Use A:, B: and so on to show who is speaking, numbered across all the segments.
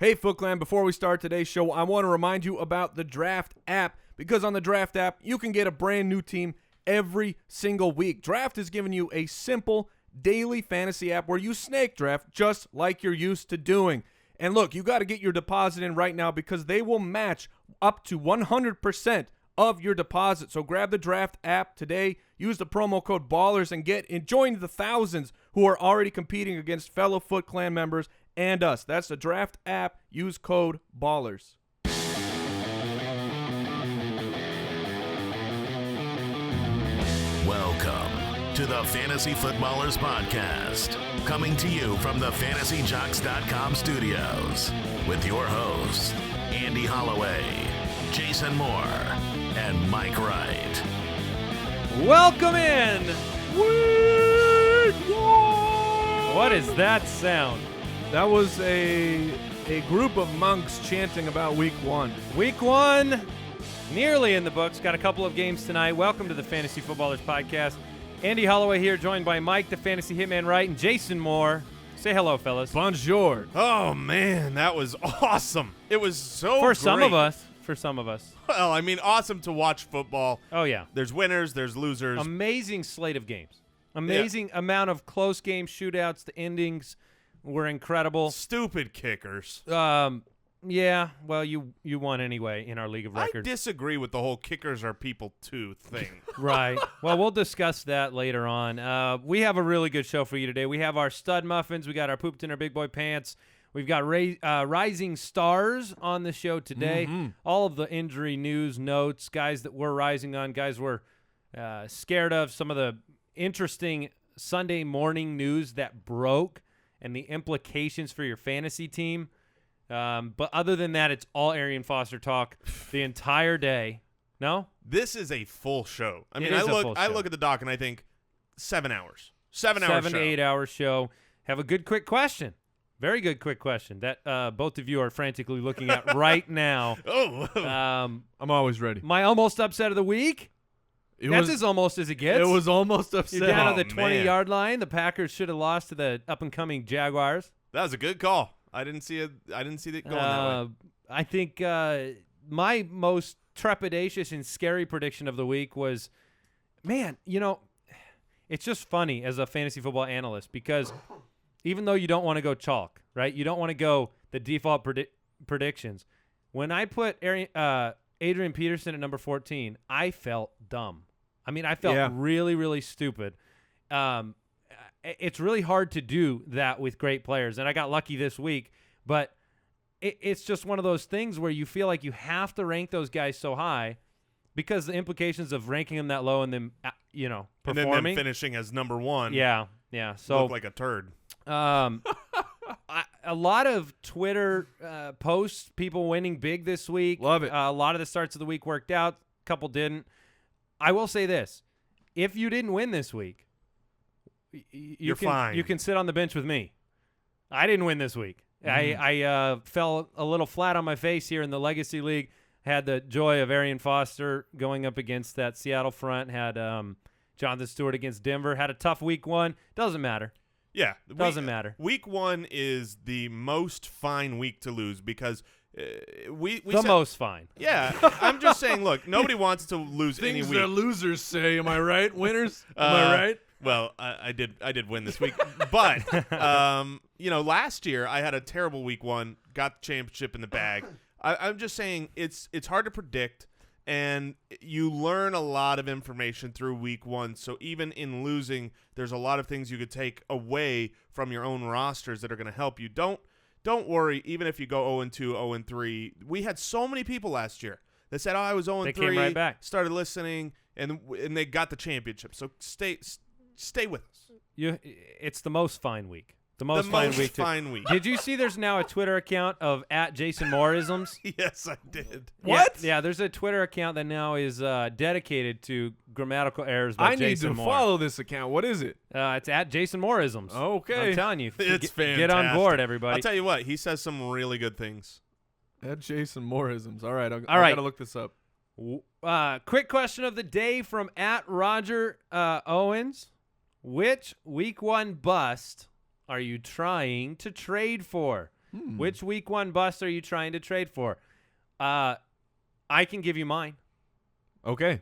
A: Hey, Foot Clan, before we start today's show, I want to remind you about the Draft app, because on the Draft app, you can get a brand new team every single week. Draft is giving you a simple daily fantasy app where you snake draft just like you're used to doing. And look, you got to get your deposit in right now because they will match up to 100% of your deposit. So grab the Draft app today, use the promo code BALLERS, and join the thousands who are already competing against fellow Foot Clan members and us. That's the Draft app. Use code BALLERS.
B: Welcome to the Fantasy Footballers Podcast, coming to you from the FantasyJocks.com studios with your hosts, Andy Holloway, Jason Moore, and Mike Wright.
C: Welcome in! Week one! What is that sound?
A: That was a group of monks chanting about week one.
C: Week one, nearly in the books. Got a couple of games tonight. Welcome to the Fantasy Footballers Podcast. Andy Holloway here, joined by Mike, the Fantasy Hitman Wright, and Jason Moore. Say hello, fellas.
A: Bonjour.
D: Oh, man, that was awesome. It was so
C: For
D: great.
C: some of us. For some of us.
D: Well, I mean, awesome to watch football.
C: Oh, yeah.
D: There's winners, there's losers.
C: Amazing slate of games. Amazing amount of close game shootouts. The endings were incredible.
D: Stupid kickers.
C: Yeah, well, you won anyway in our League of Records.
D: I disagree with the whole kickers are people too thing.
C: Right. Well, we'll discuss that later on. We have a really good show for you today. We have our stud muffins. We got our pooped in our big boy pants. We've got rising stars on the show today.
A: Mm-hmm.
C: All of the injury news, notes, guys that we're rising on, guys we're scared of, some of the interesting Sunday morning news that broke and the implications for your fantasy team. But other than that, it's all Arian Foster talk the entire day. No?
D: This is a full show. I mean,
C: It is
D: I
C: a full
D: look
C: show.
D: at the doc and I think 7 hours. 7 hours.
C: 7 to 8 hour show. Have a good quick question. Very good quick question that both of you are frantically looking at right now.
D: Oh.
A: I'm always ready.
C: My almost upset of the week. That's as almost as it gets.
A: It was almost upset.
C: You're down to the
D: Oh, man.
C: 20-yard line. The Packers should have lost to the up-and-coming Jaguars.
D: That was a good call. I didn't see it going that way.
C: I think my most trepidatious and scary prediction of the week was, man, it's just funny as a fantasy football analyst because even though you don't want to go chalk, right? You don't want to go the default predictions. When I put Adrian Peterson at number 14, I felt dumb. I mean, I felt really, really stupid. It's really hard to do that with great players, and I got lucky this week, but it's just one of those things where you feel like you have to rank those guys so high because the implications of ranking them that low and then, performing.
D: And then them finishing as number one.
C: Yeah. So
D: look like a turd.
C: A lot of Twitter posts, people winning big this week.
A: Love it.
C: A lot of the starts of the week worked out. A couple didn't. I will say this. If you didn't win this week, you're
D: fine.
C: You can sit on the bench with me. I didn't win this week. I fell a little flat on my face here in the Legacy League. Had the joy of Arian Foster going up against that Seattle front. Had Jonathan Stewart against Denver. Had a tough week one. Doesn't matter.
D: Yeah.
C: Doesn't matter.
D: Week one is the most fine week to lose because we
C: most fine.
D: Yeah. I'm just saying, look, nobody wants to lose any
A: Things
D: week.
A: that losers say. Am I right, winners? Am I right?
D: Well, I did win this week. But, last year I had a terrible week one, got the championship in the bag. I'm just saying it's hard to predict. And you learn a lot of information through week one. So even in losing, there's a lot of things you could take away from your own rosters that are going to help you. Don't worry, even if you go 0-2, 0-3. We had so many people last year that said, I was 0-3.
C: They came right back.
D: Started listening, and they got the championship. So stay with us.
C: It's the most fine week. The most
D: fine week.
C: Did you see there's now a Twitter account of @JasonMooreisms?
D: Yes, I did.
A: What?
C: Yeah, there's a Twitter account that now is dedicated to grammatical errors by
A: I need
C: Jason
A: to
C: Moore.
A: follow this account. What is it?
C: It's @JasonMooreisms.
A: Okay.
C: I'm telling you.
D: It's fantastic.
C: Get on board, everybody.
D: I'll tell you what, he says some really good things.
A: At Jason Mooreisms. All right. I
C: right.
A: got to look this up.
C: Quick question of the day from @Roger Owens. Which week one bust are you trying to trade for? Which week 1 bust are you trying to trade for? I can give you mine
A: Okay.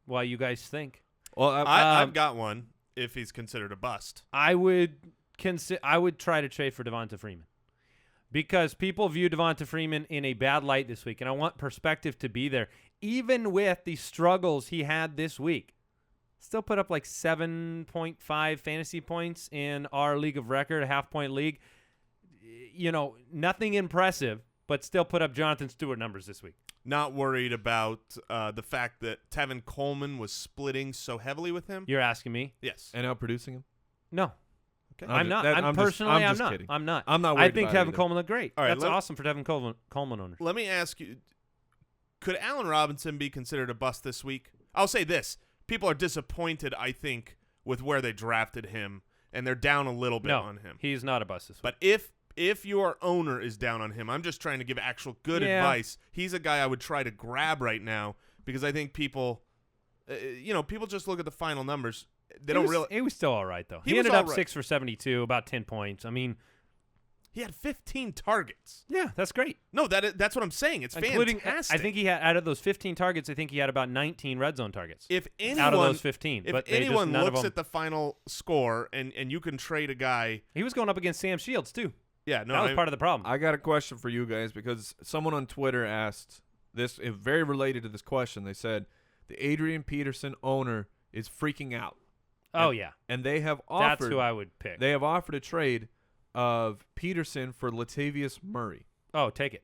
C: while you guys think.
A: Well,
D: I've got one if he's considered a bust.
C: I would try to trade for Devonta Freeman because people view Devonta Freeman in a bad light this week, and I want perspective to be there. Even with the struggles he had this week, still put up like 7.5 fantasy points in our league of record, a half-point league. Nothing impressive, but still put up Jonathan Stewart numbers this week.
D: Not worried about the fact that Tevin Coleman was splitting so heavily with him.
C: You're asking me?
D: Yes.
A: and out producing him.
C: No.
D: Okay.
C: I'm not. I'm
A: just
C: not.
A: kidding.
C: I'm not.
A: I'm not
C: I
A: worried
C: think
A: about it
C: Tevin
A: either.
C: Coleman looked great.
D: All right,
C: That's awesome for Tevin Coleman owners.
D: Let me ask you, could Allen Robinson be considered a bust this week? I'll say this. People are disappointed, I think, with where they drafted him, and they're down a little bit on him.
C: He's not a bust this week.
D: But if your owner is down on him, I'm just trying to give actual good advice. He's a guy I would try to grab right now because I think people just look at the final numbers. They don't really.
C: He was still all right, though.
D: He
C: He
D: was
C: ended up
D: all right.
C: 6 for 72, about 10 points. I mean,
D: He had 15 targets.
C: yeah, that's great.
D: No, that's what I'm saying. It's
C: Including,
D: fantastic.
C: I think he had, out of those 15 targets, I think he had about 19 red zone targets.
D: if anyone,
C: out of those 15.
D: if
C: but
D: anyone
C: none of
D: looks
C: them,
D: at the final score and you can trade a guy,
C: he was going up against Sam Shields, too.
D: yeah, no,
C: That was part of the problem.
A: I got a question for you guys because someone on Twitter asked this, very related to this question. They said the Adrian Peterson owner is freaking out.
C: Oh, yeah.
A: And they have
C: That's
A: offered
C: who I would pick.
A: they have offered a trade of Peterson for Latavius Murray.
C: Oh, take it.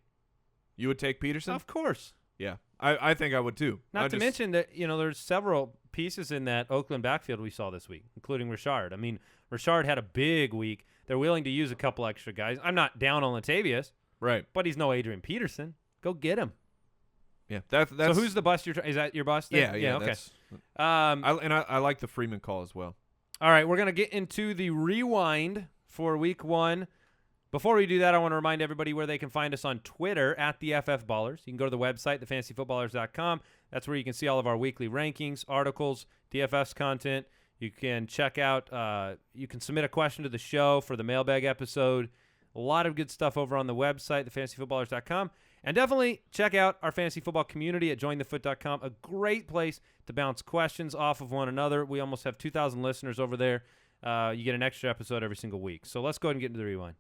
A: You would take Peterson?
C: Of course.
A: Yeah. I think I would too.
C: Not to mention that, there's several pieces in that Oakland backfield we saw this week, including Richard. I mean, Richard had a big week. They're willing to use a couple extra guys. I'm not down on Latavius,
A: Right.
C: but he's no Adrian Peterson. Go get him.
A: Yeah. That's
C: So who's the bust? Is that your bust? then?
A: Yeah,
C: Okay.
A: that's-
C: Um,
A: I like the Freeman call as well.
C: all right, we're going to get into the rewind for week 1. Before we do that, I want to remind everybody where they can find us on Twitter at the FF Ballers. You can go to the website, thefantasyfootballers.com. That's where you can see all of our weekly rankings, articles, DFS content. You can check out, you can submit a question to the show for the mailbag episode. A lot of good stuff over on the website, thefantasyfootballers.com. And definitely check out our fantasy football community at jointhefoot.com, a great place to bounce questions off of one another. We almost have 2,000 listeners over there. You get an extra episode every single week. So let's go ahead and get into the rewind.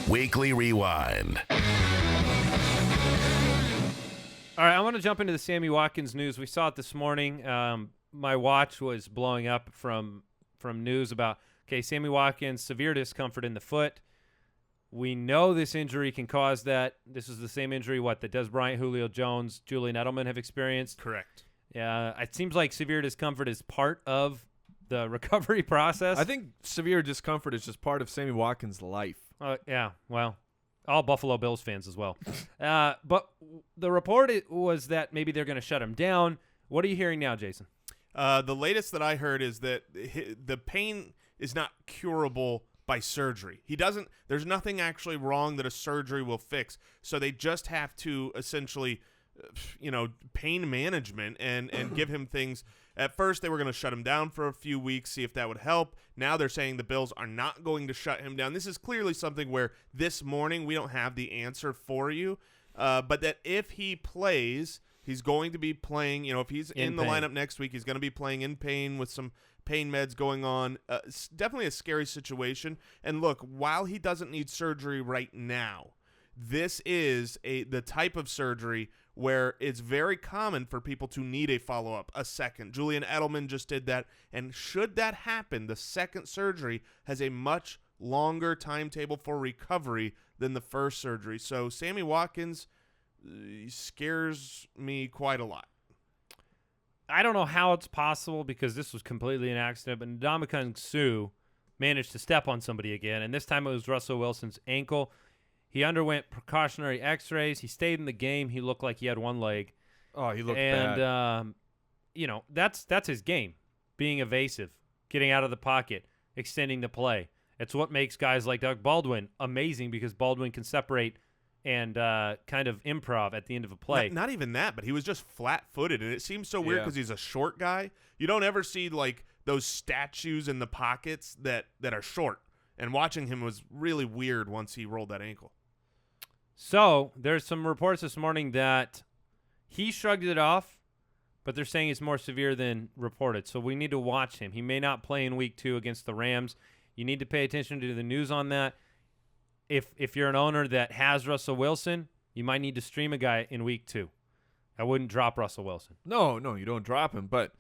B: Weekly Rewind.
C: All right, I want to jump into the Sammy Watkins news. We saw it this morning. My watch was blowing up from news about, Sammy Watkins, severe discomfort in the foot. We know this injury can cause that. This is the same injury, that Des Bryant, Julio Jones, Julian Edelman have experienced.
D: correct.
C: It seems like severe discomfort is part of the recovery process.
A: I think severe discomfort is just part of Sammy Watkins' life.
C: Yeah, well, all Buffalo Bills fans as well. But the report was that maybe they're going to shut him down. What are you hearing now, Jason?
D: The latest that I heard is that the pain is not curable by surgery. There's nothing actually wrong that a surgery will fix. So they just have to essentially, pain management and give him things. At first, they were going to shut him down for a few weeks, see if that would help. Now they're saying the Bills are not going to shut him down. This is clearly something where this morning we don't have the answer for you, but that if he plays, he's going to be playing. If he's in the lineup next week, he's going to be playing in pain with some pain meds going on. It's definitely a scary situation. And look, while he doesn't need surgery right now, this is the type of surgery where it's very common for people to need a follow-up, a second. Julian Edelman just did that, and should that happen, the second surgery has a much longer timetable for recovery than the first surgery. So Sammy Watkins scares me quite a lot.
C: I don't know how it's possible because this was completely an accident, but Ndamukong Suh managed to step on somebody again, and this time it was Russell Wilson's ankle. He underwent precautionary x-rays. He stayed in the game. He looked like he had one leg.
A: Oh, he looked
C: bad.
A: bad.
C: And, that's his game, being evasive, getting out of the pocket, extending the play. It's what makes guys like Doug Baldwin amazing because Baldwin can separate and kind of improv at the end of a play.
D: Not even that, but he was just flat-footed, and it seems so weird because he's a short guy. You don't ever see, those statues in the pockets that are short. And watching him was really weird once he rolled that ankle.
C: So there's some reports this morning that he shrugged it off, but they're saying it's more severe than reported. So we need to watch him. He may not play in week 2 against the Rams. You need to pay attention to the news on that. If you're an owner that has Russell Wilson, you might need to stream a guy in week 2. I wouldn't drop Russell Wilson.
A: No, you don't drop him. But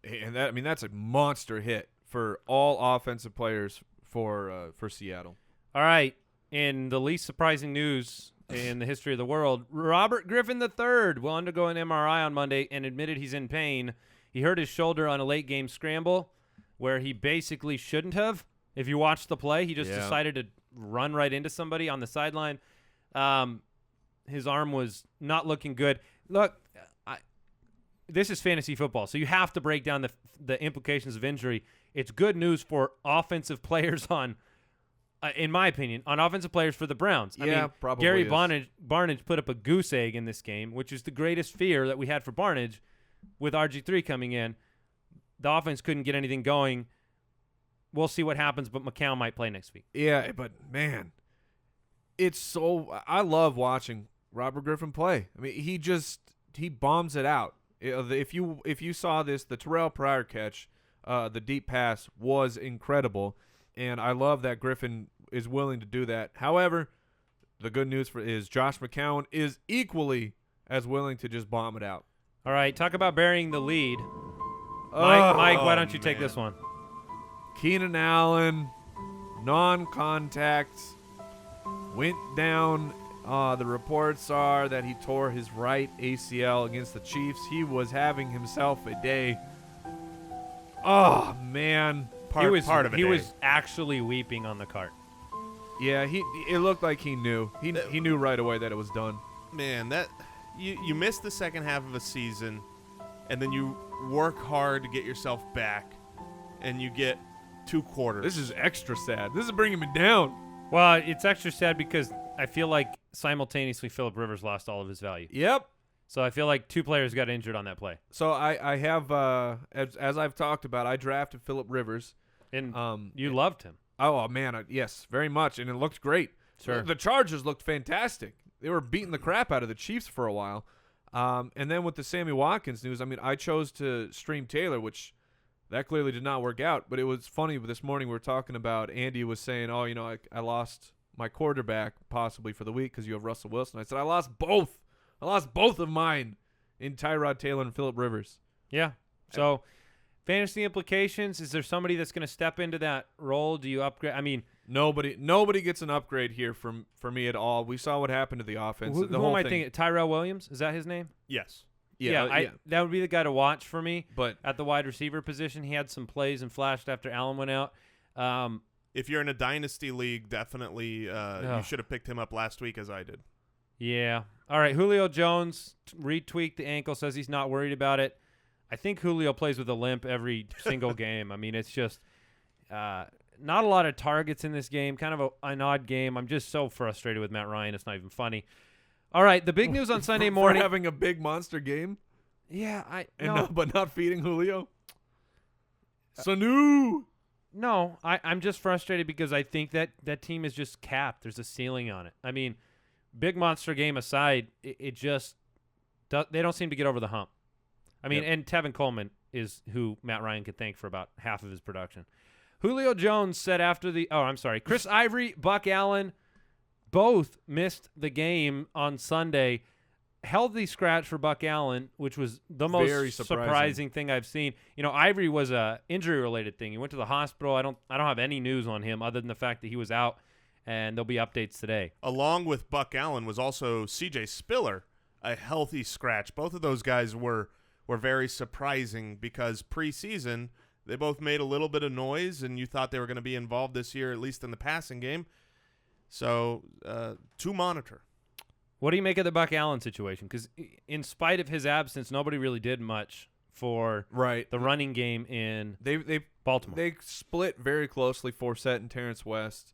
A: that's a monster hit for all offensive players for Seattle.
C: All right. In the least surprising news in the history of the world, Robert Griffin III will undergo an MRI on Monday and admitted he's in pain. He hurt his shoulder on a late game scramble where he basically shouldn't have. If you watch the play, he just decided to run right into somebody on the sideline. His arm was not looking good. Look, this is fantasy football, so you have to break down the implications of injury. It's good news for offensive players in my opinion, on offensive players for the Browns. I mean,
A: probably
C: Gary
A: is.
C: Barnidge put up a goose egg in this game, which is the greatest fear that we had for Barnidge with RG3 coming in. The offense couldn't get anything going. We'll see what happens, but McCown might play next week.
A: Yeah, but, man, I love watching Robert Griffin play. I mean, he bombs it out. If you saw this, the Terrell Pryor catch, the deep pass was incredible, and I love that Griffin is willing to do that. However, the good news is Josh McCown is equally as willing to just bomb it out.
C: All right, talk about burying the lead. Mike, why don't you take this one?
A: Keenan Allen, non-contact, went down. The reports are that he tore his right ACL against the Chiefs. He was having himself a day. Oh, man.
D: Part of it.
C: He was actually weeping on the cart.
A: Yeah, it looked like he knew. He knew right away that it was done.
D: Man, that you miss the second half of a season, and then you work hard to get yourself back, and you get 2 quarters.
A: This is extra sad. This is bringing me down.
C: Well, it's extra sad because I feel like simultaneously Phillip Rivers lost all of his value.
A: Yep.
C: So I feel like 2 players got injured on that play.
A: So I have, as I've talked about, I drafted Phillip Rivers.
C: And you loved him.
A: Oh, man, yes, very much, and it looked great.
C: Sure.
A: The Chargers looked fantastic. They were beating the crap out of the Chiefs for a while. And then with the Sammy Watkins news, I mean, I chose to stream Taylor, which that clearly did not work out. But it was funny. This morning we were talking about, Andy was saying, oh, I lost my quarterback possibly for the week because you have Russell Wilson. I said, I lost both. I lost both of mine in Tyrod Taylor and Phillip Rivers.
C: Yeah. So fantasy implications, is there somebody that's going to step into that role? Do you upgrade? I mean,
A: nobody gets an upgrade here from for me at all. We saw what happened to the offense.
C: who am I thinking? Tyrell Williams? Is that his name?
D: Yes.
A: Yeah,
C: that would be the guy to watch for me.
A: But
C: at the wide receiver position, he had some plays and flashed after Allen went out.
D: If you're in a dynasty league, definitely you should have picked him up last week, as I did.
C: Yeah. All right. Julio Jones retweaked the ankle, says he's not worried about it. I think Julio plays with a limp every single game. I mean, it's just not a lot of targets in this game. Kind of an odd game. I'm just so frustrated with Matt Ryan. It's not even funny. All right. The big news on Sunday morning.
A: For having a big monster game?
C: Yeah.
A: But not feeding Julio? Sanu!
C: No, I'm just frustrated because I think that team is just capped. There's a ceiling on it. I mean, big monster game aside, it just they don't seem to get over the hump. I mean, and Tevin Coleman is who Matt Ryan could thank for about half of his production. Julio Jones said after Chris Ivory, Buck Allen, both missed the game on Sunday. Healthy scratch for Buck Allen, which was the most
A: Very
C: surprising thing I've seen. Ivory was a injury-related thing. He went to the hospital. I don't have any news on him other than the fact that he was out, and there'll be updates today.
D: Along with Buck Allen was also C.J. Spiller, a healthy scratch. Both of those guys were very surprising because preseason they both made a little bit of noise, and you thought they were going to be involved this year, at least in the passing game. So to monitor.
C: What do you make of the Buck Allen situation? Because in spite of his absence, nobody really did much for the running game in Baltimore.
A: They split very closely, Forsett and Terrance West.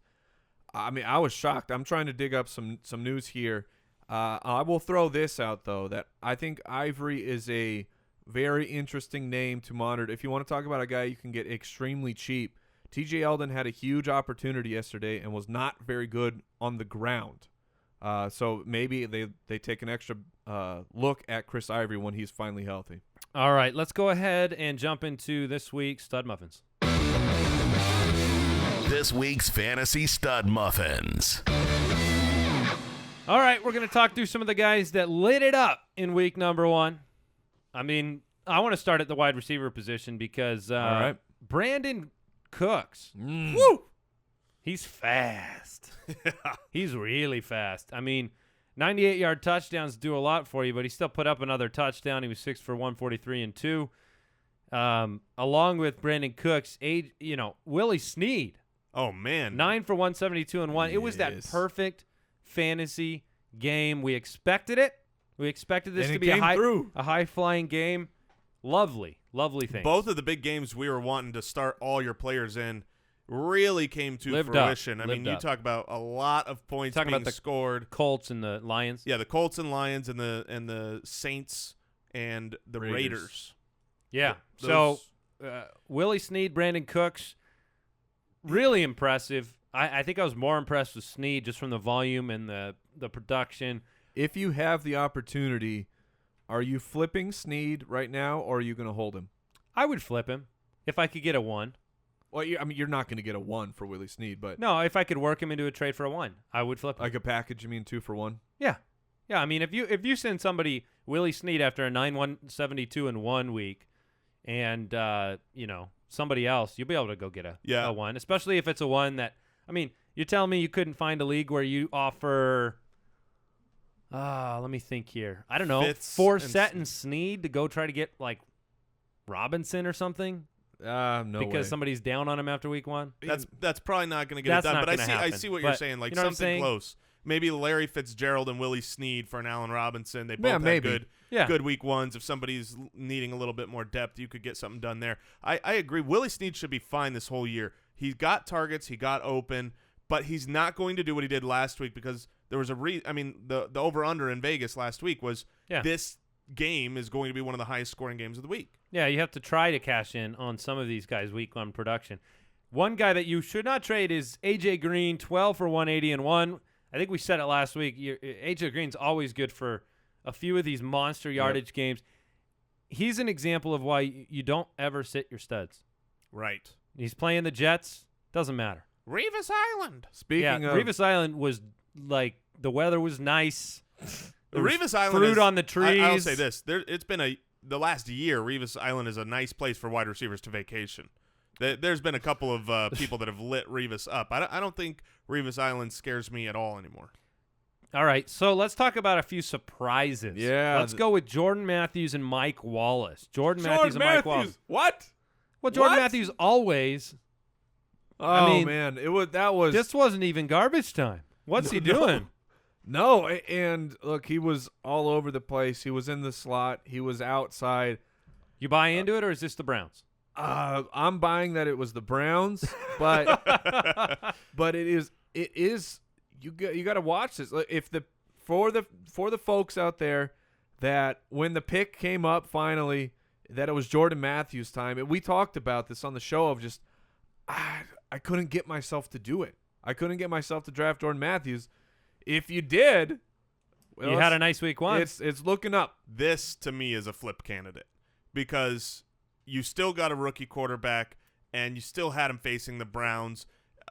A: I mean, I was shocked. I'm trying to dig up some news here. I will throw this out, though, that I think Ivory is a very interesting name to monitor. If you want to talk about a guy you can get extremely cheap, TJ Yeldon had a huge opportunity yesterday and was not very good on the ground. So maybe they take an extra look at Chris Ivory when he's finally healthy.
C: All right, let's go ahead and jump into this week's Stud Muffins.
B: This week's Fantasy Stud Muffins.
C: All right, we're going to talk through some of the guys that lit it up in week number 1. I mean, I want to start at the wide receiver position because
A: All right.
C: Brandon Cooks,
A: Woo!
C: he's fast. He's really fast. I mean, 98-yard touchdowns do a lot for you, but he still put up another touchdown. He was 6 for 143 and 2. Along with Brandon Cooks, Willie Snead.
D: Oh, man.
C: 9 for 172 and 1. It was that
A: Yes.
C: perfect fantasy game. We expected it. We expected this
A: And
C: to
A: it
C: be a
A: came
C: high-flying game. Lovely thing.
D: Both of the big games we were wanting to start all your players in really came to fruition. I mean, you talk about a lot of points
C: Talking
D: being
C: about the
D: scored.
C: Colts and the Lions.
D: Yeah, the Colts and Lions and the Saints and the Raiders.
C: Yeah.
D: Those-
C: So Willie Snead, Brandon Cooks, really impressive. I think I was more impressed with Snead just from the volume and the production.
A: If you have the opportunity, are you flipping Snead right now, or are you going to hold him?
C: I would flip him if I could get a 1.
A: Well, you're not going to get a 1 for Willie Snead, but
C: No, if I could work him into a trade for a 1, I would flip him.
A: like a package, you mean 2 for 1?
C: Yeah. I mean, if you send somebody Willie Snead after a 9-172 in 1 week, and somebody else, you'll be able to go get a 1, especially if it's a 1 that. I mean, you're telling me you couldn't find a league where you offer. Let me think here. I don't know, Forsett and Snead to go try to get like Robinson or something.
A: No
C: because
A: way.
C: somebody's down on him after week 1.
D: That's probably not going to get
C: That's
D: it done.
C: not
D: But
C: gonna
D: I
C: happen.
D: see what
C: But
D: you're saying. Like
C: you know what I'm
D: something
C: saying?
D: close. Maybe Larry Fitzgerald and Willie Snead for an Allen Robinson. They both had
A: maybe.
D: good week 1s. If somebody's needing a little bit more depth, you could get something done there. I agree. Willie Snead should be fine this whole year. He got targets. He got open. But he's not going to do what he did last week because there was the over-under in Vegas last week was this game is going to be one of the highest scoring games of the week.
C: Yeah, you have to try to cash in on some of these guys' week 1 production. One guy that you should not trade is A.J. Green, 12 for 180 and 1. I think we said it last week. A.J. Green's always good for a few of these monster yardage games. He's an example of why you don't ever sit your studs.
D: Right.
C: He's playing the Jets. Doesn't matter.
D: Revis Island.
A: Speaking of
C: Revis Island was like the weather was nice. There was
D: Revis Island
C: fruit
D: is,
C: on the trees.
D: I'll say this: it's been the last year. Revis Island is a nice place for wide receivers to vacation. There's been a couple of people that have lit Revis up. I don't think Revis Island scares me at all anymore.
C: All right, so let's talk about a few surprises.
A: Yeah.
C: Let's go with Jordan Matthews and Mike Wallace. Jordan Matthews and Mike Wallace.
A: What?
C: Well, Jordan
A: What?
C: Matthews always.
A: Oh
C: mean,
A: man, that was
C: This wasn't even garbage time. What's he doing?
A: No, and look, he was all over the place. He was in the slot. He was outside.
C: You buy into it, or is this the Browns?
A: I'm buying that it was the Browns, but but it is you got to watch this. If for the folks out there that when the pick came up finally that it was Jordan Matthews' time, and we talked about this on the show of just I couldn't get myself to do it. I couldn't get myself to draft Jordan Matthews. If you did, well,
C: You had a nice week 1.
A: It's looking up.
D: This to me is a flip candidate because you still got a rookie quarterback and you still had him facing the Browns.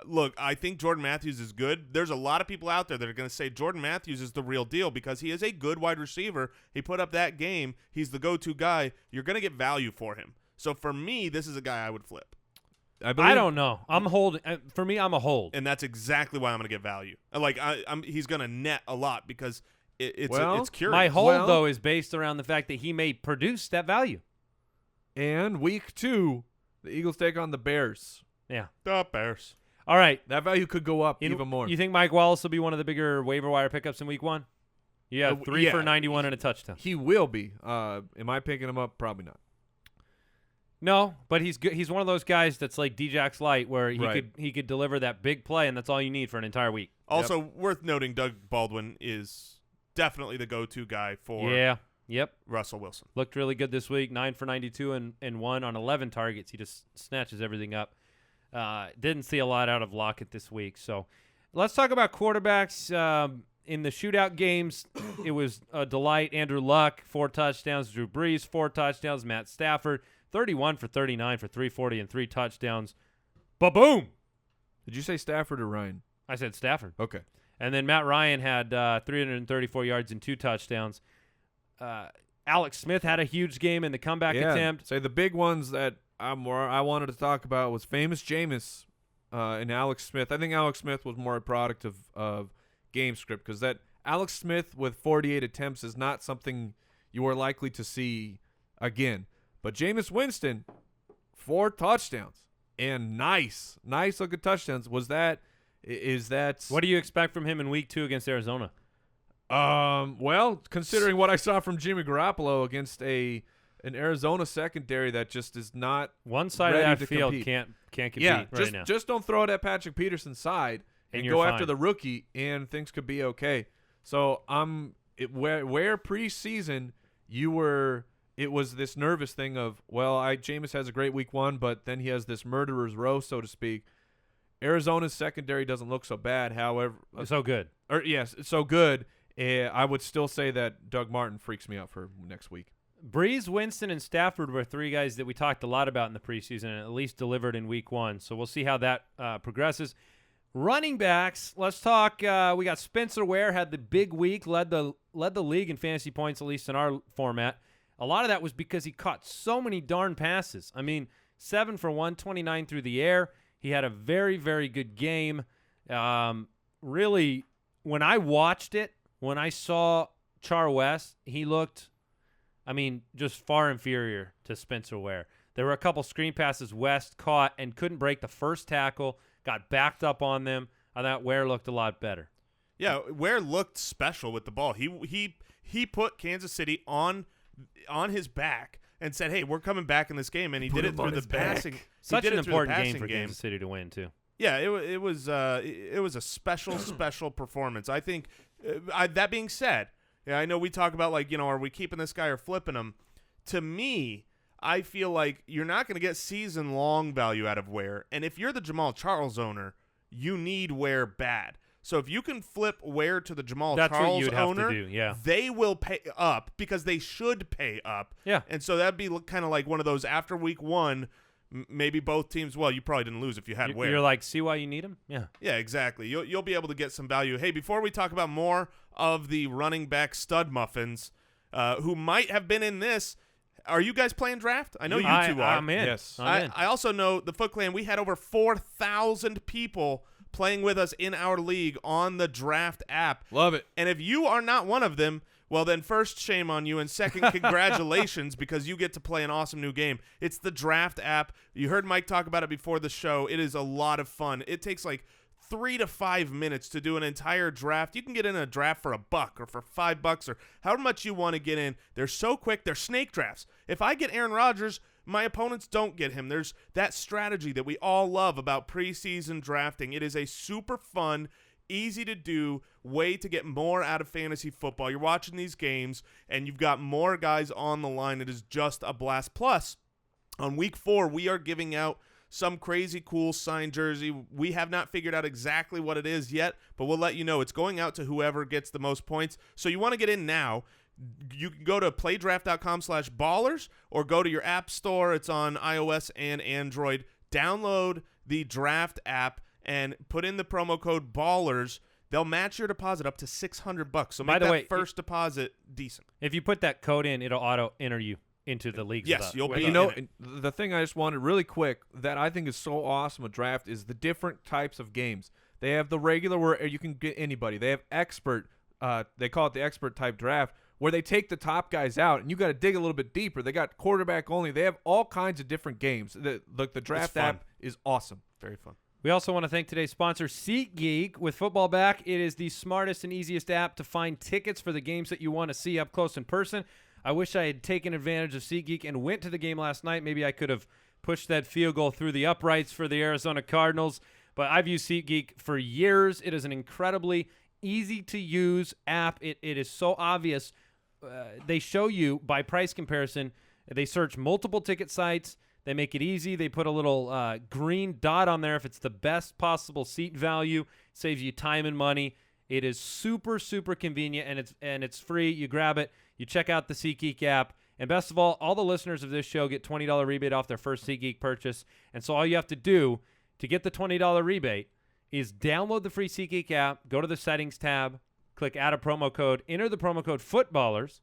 D: Look, I think Jordan Matthews is good. There's a lot of people out there that are going to say Jordan Matthews is the real deal because he is a good wide receiver. He put up that game. He's the go-to guy. You're going to get value for him. So for me, this is a guy I would flip.
C: I don't know. I'm holding. For me, I'm a hold.
D: And that's exactly why I'm going to get value. Like he's going to net a lot because it's curious.
C: My hold,
A: Well-
C: though, is based around the fact that he may produce that value.
A: And week 2, the Eagles take on the Bears.
C: Yeah.
D: The Bears.
C: All right.
A: That value could go up even more.
C: You think Mike Wallace will be one of the bigger waiver wire pickups in week 1? You have 3
A: yeah.
C: for 91 and a touchdown.
A: He will be. Am I picking him up? Probably not.
C: No, but he's good. He's one of those guys that's like Djax Light, where
A: Right.
C: he could deliver that big play, and that's all you need for an entire week.
D: Also worth noting, Doug Baldwin is definitely the go-to guy for
C: Yep.
D: Russell Wilson.
C: Looked really good this week. 9 for 92 and 1 on 11 targets. He just snatches everything up. Didn't see a lot out of Lockett this week. So let's talk about quarterbacks. In the shootout games, it was a delight. Andrew Luck, 4 touchdowns. Drew Brees, 4 touchdowns. Matt Stafford, 31 for 39 for 340 and 3 touchdowns. Ba-boom!
A: Did you say Stafford or Ryan?
C: I said Stafford.
A: Okay.
C: And then Matt Ryan had 334 yards and 2 touchdowns. Alex Smith had a huge game in the comeback attempt.
A: Say the big ones that I wanted to talk about was famous Jameis and Alex Smith. I think Alex Smith was more a product of game script, because that Alex Smith with 48 attempts is not something you are likely to see again. But Jameis Winston, 4 touchdowns and nice looking touchdowns. Is that
C: What do you expect from him in week 2 against Arizona?
A: Well, considering what I saw from Jimmy Garoppolo against an Arizona secondary that just is not
C: one side of
A: ready
C: that
A: to
C: field
A: compete.
C: can't compete right now.
A: Just don't throw it at Patrick Peterson's side and
C: you're
A: go
C: fine.
A: after the rookie, and things could be okay. So where preseason it was this nervous thing of, Jameis has a great week 1, but then he has this murderer's row, so to speak. Arizona's secondary doesn't look so bad, however.
C: So good.
A: Yes, it's so good. I would still say that Doug Martin freaks me out for next week.
C: Brees, Winston, and Stafford were 3 guys that we talked a lot about in the preseason and at least delivered in week 1. So we'll see how that progresses. Running backs, let's talk. We got Spencer Ware, had the big week, led the league in fantasy points, at least in our format. A lot of that was because he caught so many darn passes. I mean, 7 for 129 through the air. He had a very, very good game. Really, when I watched it, when I saw Char West, he looked, just far inferior to Spencer Ware. There were a couple screen passes West caught and couldn't break the first tackle, got backed up on them. I thought Ware looked a lot better.
D: Yeah, Ware looked special with the ball. He put Kansas City on his back and said, "Hey, we're coming back in this game," and he did it through the passing.
C: Such an important game for Kansas City to win too.
D: Yeah, it was a special performance. I think. That being said, I know we talk about are we keeping this guy or flipping him? To me, I feel like you're not going to get season-long value out of Ware, and if you're the Jamal Charles owner, you need Ware bad. So if you can flip Ware to the Jamal
C: That's
D: Charles
C: what you'd have
D: owner,
C: to do, yeah.
D: they will pay up because they should pay up.
C: Yeah.
D: And so that'd be kind of like one of those after week 1, maybe both teams. Well, you probably didn't lose if you had Ware.
C: You're like, see why you need him? Yeah.
D: Yeah, exactly. You'll be able to get some value. Hey, before we talk about more of the running back stud muffins, who might have been in this, are you guys playing draft? I know you two are.
C: I'm in.
A: Yes.
C: I'm in.
D: I also know the Foot Clan, we had over 4,000 people playing with us in our league on the draft app.
A: Love it.
D: And if you are not one of them, well, then first, shame on you, and second, congratulations, because you get to play an awesome new game. It's the draft app. You heard Mike talk about it before the show. It is a lot of fun. It takes 3 to 5 minutes to do an entire draft. You can get in a draft for $1 or for $5 or however much you want to get in. They're so quick. They're snake drafts. If I get Aaron Rodgers, my opponents don't get him. There's that strategy that we all love about preseason drafting. It is a super fun, easy to do way to get more out of fantasy football. You're watching these games and you've got more guys on the line. It is just a blast. Plus, on week 4, we are giving out some crazy cool signed jersey. We have not figured out exactly what it is yet, but we'll let you know. It's going out to whoever gets the most points. So you want to get in now. You can go to playdraft.com/ballers or go to your app store. It's on iOS and Android. Download the draft app and put in the promo code BALLERS. They'll match your deposit up to $600. So make that first deposit decent.
C: If you put that code in, it'll auto enter you into the league.
D: Yes, you'll be.
A: The thing I just wanted really quick that I think is so awesome a draft is the different types of games. They have the regular where you can get anybody. They have expert. They call it the expert type draft, where they take the top guys out and you got to dig a little bit deeper. They got quarterback only. They have all kinds of different games. The draft app is awesome.
D: Very fun.
C: We also want to thank today's sponsor, SeatGeek. With football back, it is the smartest and easiest app to find tickets for the games that you want to see up close in person. I wish I had taken advantage of SeatGeek and went to the game last night. Maybe I could have pushed that field goal through the uprights for the Arizona Cardinals. But I've used SeatGeek for years. It is an incredibly easy-to-use app. It is so obvious. They show you, by price comparison, they search multiple ticket sites. They make it easy. They put a little green dot on there if it's the best possible seat value. Saves you time and money. It is super, super convenient, and it's free. You grab it. You check out the SeatGeek app. And best of all the listeners of this show get $20 rebate off their first SeatGeek purchase. And so all you have to do to get the $20 rebate is download the free SeatGeek app, go to the settings tab, click add a promo code, enter the promo code footballers,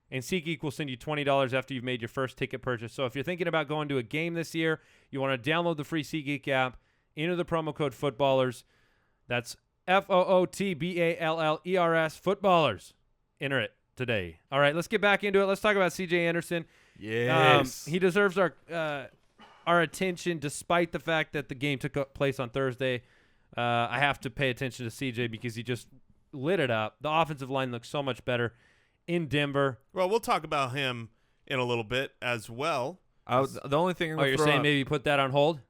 C: and SeatGeek will send you $20 after you've made your first ticket purchase. So if you're thinking about going to a game this year, you want to download the free SeatGeek app, enter the promo code footballers. That's FOOTBALLERS, footballers. Enter it today. All right, let's get back into it. Let's talk about C.J. Anderson.
A: Yes.
C: He deserves our attention despite the fact that the game took place on Thursday. I have to pay attention to C.J. because he just lit it up. The offensive line looks so much better in Denver.
D: Well, we'll talk about him in a little bit as well.
A: The only thing I'm
C: you're saying maybe put that on hold?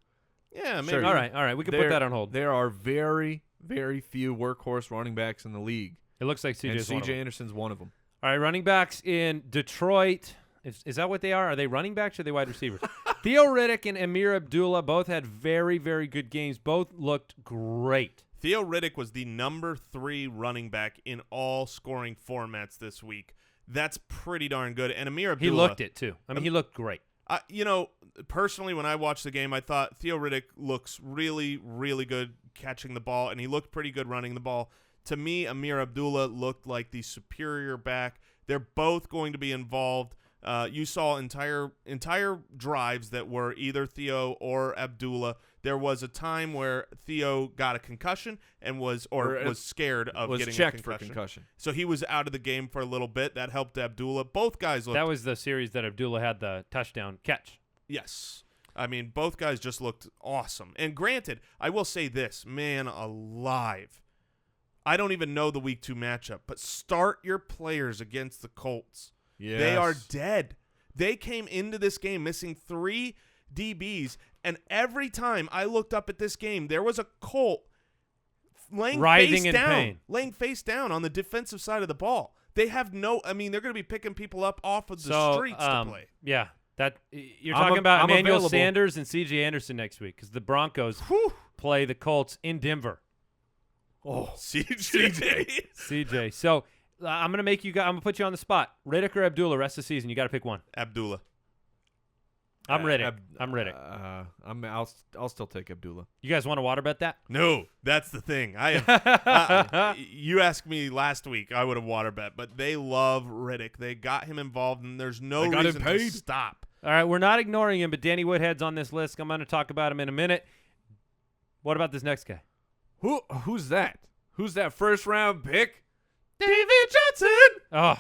D: Yeah, maybe.
A: Sure.
C: All right. We can put that on hold.
A: There are very, very few workhorse running backs in the league.
C: It looks like
A: C.J. Anderson's one of them.
C: All right, running backs in Detroit. Is that what they are? Are they running backs or are they wide receivers? Theo Riddick and Amir Abdullah both had very, very good games. Both looked great.
D: Theo Riddick was the number 3 running back in all scoring formats this week. That's pretty darn good. And Amir Abdullah.
C: He looked it, too. I mean, he looked great.
D: Personally, when I watched the game, I thought Theo Riddick looks really, really good catching the ball, and he looked pretty good running the ball. To me, Amir Abdullah looked like the superior back. They're both going to be involved. You saw entire drives that were either Theo or Abdullah. There was a time where Theo got a concussion and was scared of getting
A: checked
D: a concussion.
A: for concussion.
D: So he was out of the game for a little bit. That helped Abdullah. Both guys looked.
C: That was the series that Abdullah had the touchdown catch.
D: Yes. I mean, both guys just looked awesome. And granted, I will say this, man alive. I don't even know the week 2 matchup, but start your players against the Colts.
A: Yes.
D: They are dead. They came into this game missing 3 DBs, and every time I looked up at this game, there was a Colt laying face down on the defensive side of the ball. They have they're going to be picking people up off of the streets to play.
C: Yeah. You're talking about Emmanuel Sanders and C.J. Anderson next week because the Broncos play the Colts in Denver.
D: Oh, CJ.
C: So I'm gonna I'm gonna put you on the spot. Riddick or Abdullah rest of the season. You got to pick one.
D: Abdullah.
C: I'm Riddick. I'm Riddick.
A: I'll still take Abdullah.
C: You guys want to water bet that?
D: No, that's the thing. You asked me last week, I would have water bet, but they love Riddick. They got him involved, and there's no reason to stop.
C: All right, we're not ignoring him, but Danny Woodhead's on this list. I'm going to talk about him in a minute. What about this next guy?
A: Who's that? Who's that first round pick?
D: David Johnson.
C: Oh,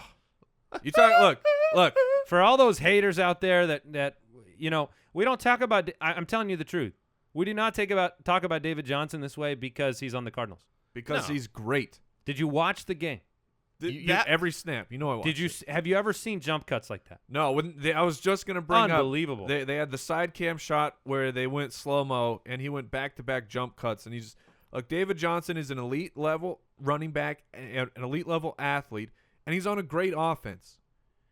A: you talk. Look.
C: For all those haters out there that we don't talk about. I'm telling you the truth. We do not talk about David Johnson this way because he's on the Cardinals.
A: Because he's great.
C: Did you watch the game?
A: Every snap. You know I watched.
C: Have you ever seen jump cuts like that?
A: No. I was just gonna bring
C: Unbelievable.
A: up. They had the side cam shot where they went slow mo and he went back to back jump cuts and he's. Look, David Johnson is an elite level running back, an elite level athlete, and he's on a great offense.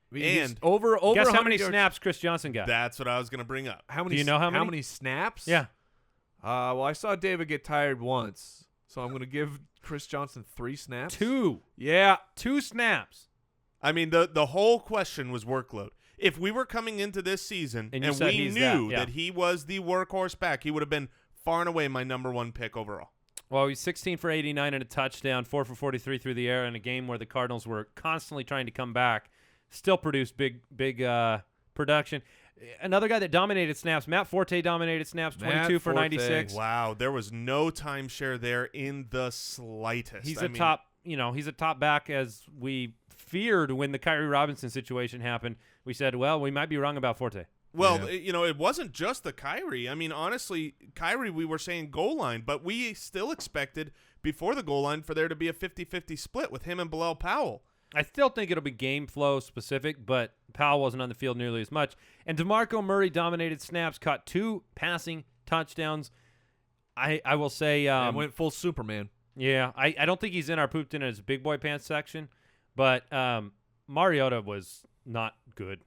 A: I mean,
D: and
A: over
C: guess how many
A: yards.
C: snaps Chris Johnson got?
D: That's what I was going to bring up.
A: How many?
C: Do you know how many?
A: How many snaps?
C: Yeah.
A: Well, I saw David get tired once, so I'm going to give Chris Johnson 3 snaps.
C: 2.
A: Yeah,
C: 2 snaps.
D: I mean, the whole question was workload. If we were coming into this season and we knew that he was the workhorse back, he would have been far and away my number 1 pick overall.
C: Well, he's 16 for 89 and a touchdown, 4 for 43 through the air in a game where the Cardinals were constantly trying to come back. Still produced big production. Another guy that dominated snaps, Matt Forte dominated snaps, 22 for 96.
D: Wow, there was no timeshare there in the slightest.
C: He's he's a top back as we feared when the Kyrie Robinson situation happened. We said, well, we might be wrong about Forte.
D: Well, it wasn't just the Kyrie. I mean, honestly, Kyrie, we were saying goal line, but we still expected before the goal line for there to be a 50-50 split with him and Bilal Powell.
C: I still think it'll be game flow specific, but Powell wasn't on the field nearly as much. And DeMarco Murray dominated snaps, caught 2 passing touchdowns. I will say
A: and went full Superman.
C: Yeah, I don't think he's in our pooped in his big boy pants section, but Mariota was not good.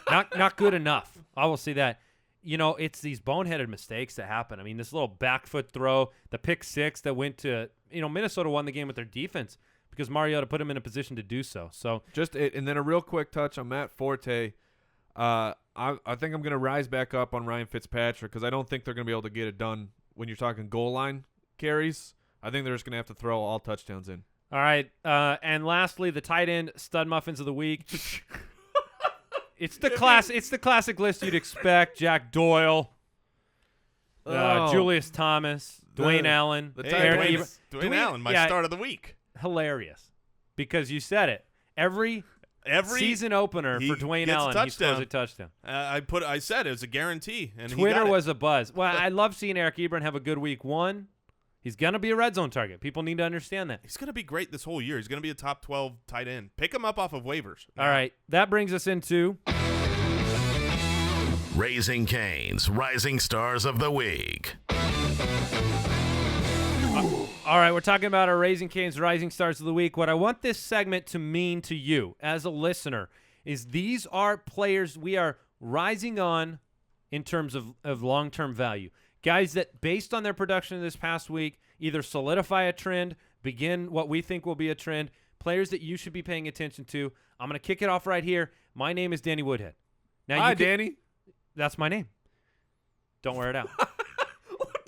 C: not good enough. I will say that. It's these boneheaded mistakes that happen. I mean, this little back foot throw, the pick six that went to, Minnesota won the game with their defense because Mariota put him in a position to do so. So
A: and then a real quick touch on Matt Forte. I think I'm going to rise back up on Ryan Fitzpatrick because I don't think they're going to be able to get it done when you're talking goal line carries. I think they're just going to have to throw all touchdowns in.
C: All right. And lastly, the tight end stud muffins of the week. It's the classic list you'd expect. Jack Doyle, Julius Thomas, Dwayne Allen,
D: Dwayne Allen, my start of the week.
C: Hilarious. Because you said it. Every season opener for Dwayne Allen, he scores a touchdown.
D: I said it was a guarantee. And
C: Twitter was a buzz. Well, I love seeing Eric Ebron have a good week one. He's going to be a red zone target. People need to understand that.
D: He's going to be great this whole year. He's going to be a top 12 tight end. Pick him up off of waivers.
C: All right. That brings us into
B: Raising Cane's Rising Stars of the Week.
C: All right, we're talking about our Raising Cane's Rising Stars of the Week. What I want this segment to mean to you as a listener is these are players we are rising on in terms of long-term value. Guys that, based on their production this past week, either solidify a trend, begin what we think will be a trend, players that you should be paying attention to. I'm going to kick it off right here. My name is Danny Woodhead. Now,
A: Hi, Danny.
C: That's my name. Don't wear it out.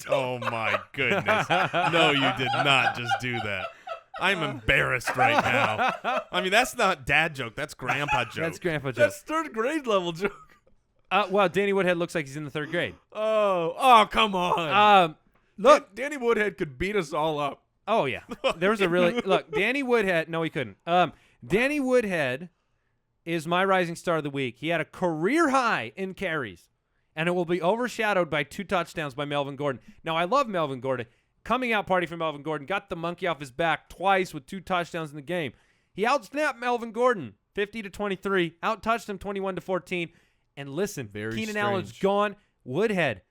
D: Oh, my goodness. No, you did not just do that. I'm embarrassed right now. I mean, that's not dad joke. That's grandpa joke.
C: That's grandpa joke.
A: That's third grade level joke.
C: Well, Danny Woodhead looks like he's in the third grade.
A: Oh, come on.
C: Look,
A: Danny Woodhead could beat us all up.
C: Oh, yeah. There was a really – look, Danny Woodhead – no, he couldn't. Danny Woodhead is my rising star of the week. He had a career high in carries, and it will be overshadowed by 2 touchdowns by Melvin Gordon. Now, I love Melvin Gordon. Coming out party for Melvin Gordon, got the monkey off his back twice with 2 touchdowns in the game. He outsnapped Melvin Gordon 50-23, outtouched him 21-14. And listen, Keenan Allen's gone. Woodhead,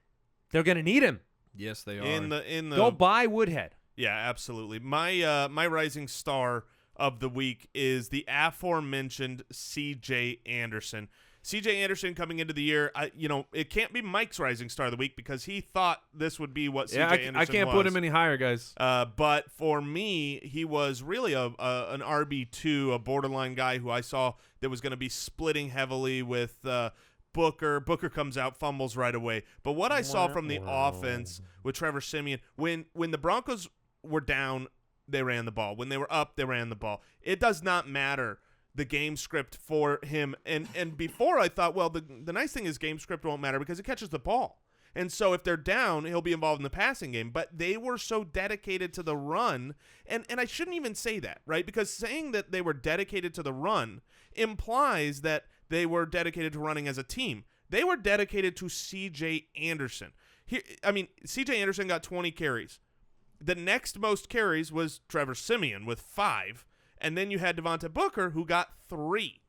C: they're going to need him.
A: Yes, they are.
D: In the
C: Go buy Woodhead.
D: Yeah, absolutely. My rising star of the week is the aforementioned C.J. Anderson. C.J. Anderson coming into the year, it can't be Mike's rising star of the week because he thought this would be what C.J. Anderson was.
A: I can't put him any higher, guys.
D: But for me, he was really an RB2, a borderline guy who I saw that was going to be splitting heavily with Booker. Booker comes out, fumbles right away. But what I saw from the offense with Trevor Siemian, when the Broncos were down, they ran the ball. When they were up, they ran the ball. It does not matter the game script for him. And before I thought, well, the nice thing is game script won't matter because he catches the ball. And so if they're down, he'll be involved in the passing game. But they were so dedicated to the run, and I shouldn't even say that, right? Because saying that they were dedicated to the run implies that they were dedicated to running as a team. They were dedicated to C.J. Anderson. C.J. Anderson got 20 carries. The next most carries was Trevor Siemian with 5. And then you had Devonta Booker, who got 3.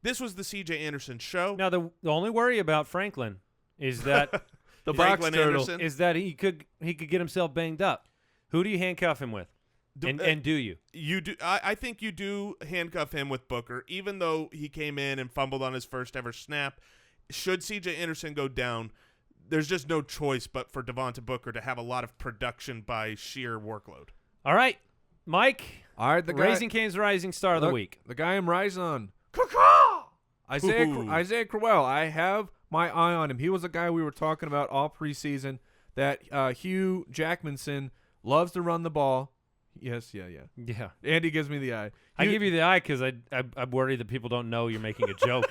D: This was the C.J. Anderson show.
C: Now, the only worry about Franklin is that
A: the box turtle
C: is that he could get himself banged up. Who do you handcuff him with? And do you?
D: You do. I think you do handcuff him with Booker, even though he came in and fumbled on his first ever snap. Should C.J. Anderson go down, there's just no choice but for Devonta Booker to have a lot of production by sheer workload.
C: All right, Mike.
A: All right, the guy,
C: Raising Cane's rising star of the week.
A: The guy I'm rising on. Isaiah Crowell. I have my eye on him. He was a guy we were talking about all preseason that Hugh Jackmanson loves to run the ball. Yes, yeah. Andy gives me the eye.
C: I give you the eye because I'm worried that people don't know you're making a joke,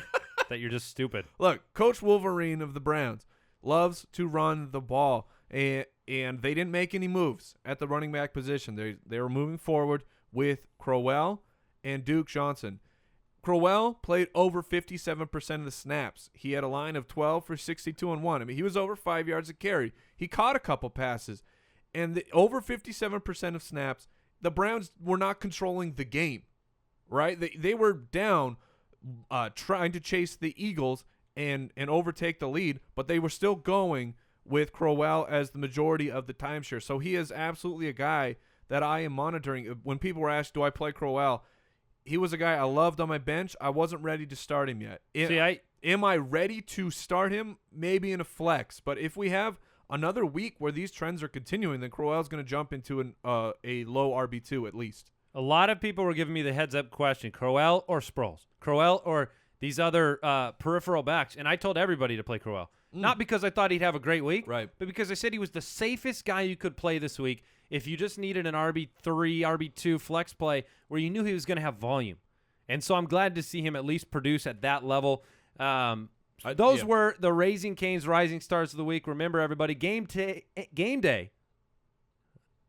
C: that you're just stupid.
A: Look, Coach Wolverine of the Browns loves to run the ball, and they didn't make any moves at the running back position. They were moving forward with Crowell and Duke Johnson. Crowell played over 57% of the snaps. He had a line of 12 for 62 and 1. I mean, he was over 5 yards a carry. He caught a couple passes. And over 57% of snaps, the Browns were not controlling the game, right? They were down trying to chase the Eagles and overtake the lead, but they were still going with Crowell as the majority of the timeshare. So he is absolutely a guy that I am monitoring. When people were asked, do I play Crowell, he was a guy I loved on my bench. I wasn't ready to start him yet. Am I ready to start him? Maybe in a flex. But if we have another week where these trends are continuing, then Crowell's going to jump into a low RB2 at least.
C: A lot of people were giving me the heads-up question, Crowell or Sproles? Crowell or these other peripheral backs? And I told everybody to play Crowell. Not because I thought he'd have a great week,
A: right?
C: But because I said he was the safest guy you could play this week if you just needed an RB3, RB2 flex play where you knew he was going to have volume. And so I'm glad to see him at least produce at that level. Those were the Raising Cane's Rising Stars of the week. Remember, everybody, game day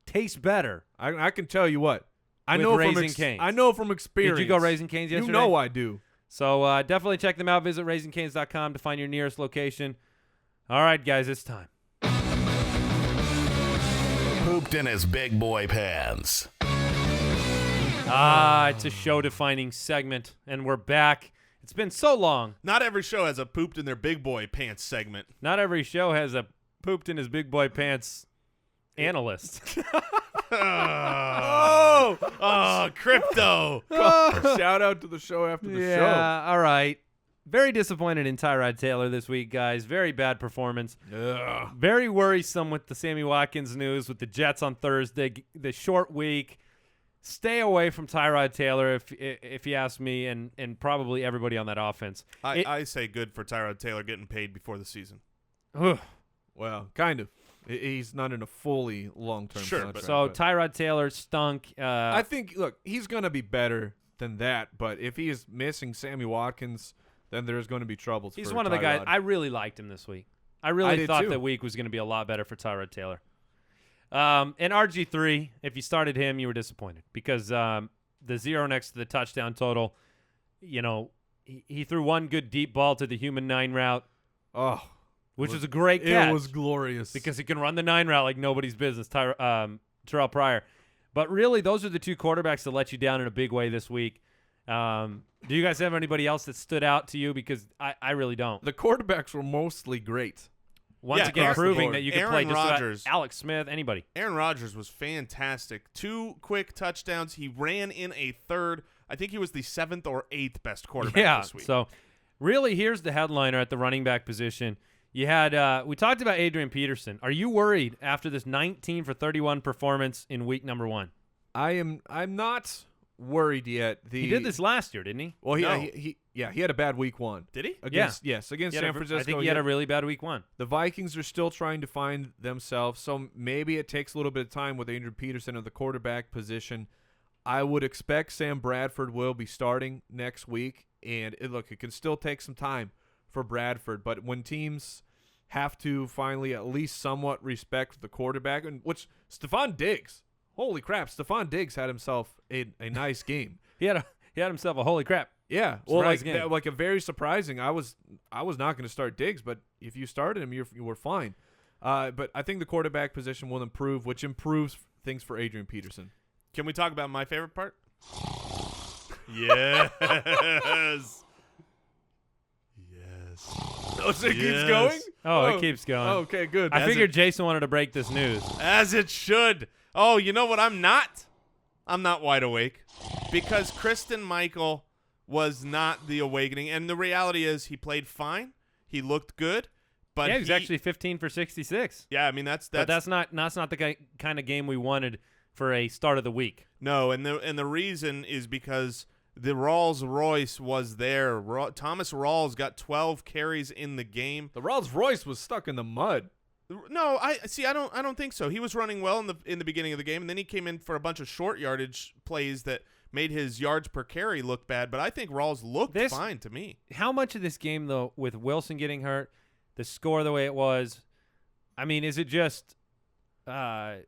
C: tastes better.
A: I can tell you what. I
C: with
A: know
C: Raising Cane's.
A: I know from experience.
C: Did you go Raising Cane's yesterday?
A: You know I do.
C: So definitely check them out. Visit raisingcanes.com to find your nearest location. All right, guys, it's time.
B: Pooped in his big boy pants.
C: It's a show-defining segment, and we're back. It's been so long.
D: Not every show has a pooped in their big boy pants segment.
C: Not every show has a pooped in his big boy pants analyst.
D: Crypto.
A: Shout out to the show after the show.
C: Yeah, all right. Very disappointed in Tyrod Taylor this week, guys. Very bad performance.
A: Ugh.
C: Very worrisome with the Sammy Watkins news with the Jets on Thursday. The short week. Stay away from Tyrod Taylor if you ask me, and probably everybody on that offense.
D: I say good for Tyrod Taylor getting paid before the season.
A: Well, kind of. He's not in a fully long-term contract.
C: So Tyrod Taylor stunk.
A: I think, look, he's going to be better than that, but if he is missing Sammy Watkins, then there's going to be troubles.
C: He's
A: for
C: one of the
A: Tyrod.
C: guys. I really liked him this week. I really thought the week was going to be a lot better for Tyrod Taylor. And RG3, if you started him, you were disappointed because the 0 next to the touchdown total, he threw one good deep ball to the human 9 route. Which was a great catch.
A: It was glorious.
C: Because he can run the 9 route like nobody's business, Terrell Pryor. But really, those are the two quarterbacks that let you down in a big way this week. Do you guys have anybody else that stood out to you? Because I really don't.
A: The quarterbacks were mostly great.
C: Once again, proving that you can play just
D: Rodgers,
C: about Alex Smith, anybody.
D: Aaron Rodgers was fantastic. 2 quick touchdowns. He ran in a third. I think he was the 7th or 8th best quarterback this week.
C: So really, here's the headliner at the running back position. You had we talked about Adrian Peterson. Are you worried after this 19 for 31 performance in week number 1?
A: I'm not worried yet.
C: He did this last year, didn't he?
A: Well, he had a bad week 1.
D: Did he?
A: Against San Francisco.
C: I think he had a really bad week 1.
A: The Vikings are still trying to find themselves, so maybe it takes a little bit of time with Adrian Peterson at the quarterback position. I would expect Sam Bradford will be starting next week, and it can still take some time for Bradford, but when teams have to finally at least somewhat respect the quarterback, and which Stephon Diggs, holy crap, Stephon Diggs had himself a nice game.
C: He had himself a holy crap.
A: Yeah, well, like a very surprising. I was not going to start Diggs, but if you started him, you were fine. But I think the quarterback position will improve, which improves things for Adrian Peterson.
D: Can we talk about my favorite part? Yes.
A: Oh, so it keeps going?
C: Oh, it keeps going.
A: Oh, okay, good.
C: I figured Jason wanted to break this news.
D: As it should. Oh, you know what? I'm not wide awake because Kristen Michael was not the awakening. And the reality is he played fine. He looked good. But
C: he was actually 15 for 66.
D: Yeah, I mean, that's
C: not the kind of game we wanted for a start of the week.
D: No, and the reason is because the Rolls Royce was there. Thomas Rawls got 12 carries in the game.
A: The Rolls Royce was stuck in the mud.
D: No, I don't think so. He was running well in the beginning of the game, and then he came in for a bunch of short yardage plays that made his yards per carry look bad. But I think Rawls looked fine to me.
C: How much of this game, though, with Wilson getting hurt, the score the way it was, I mean, is it just, they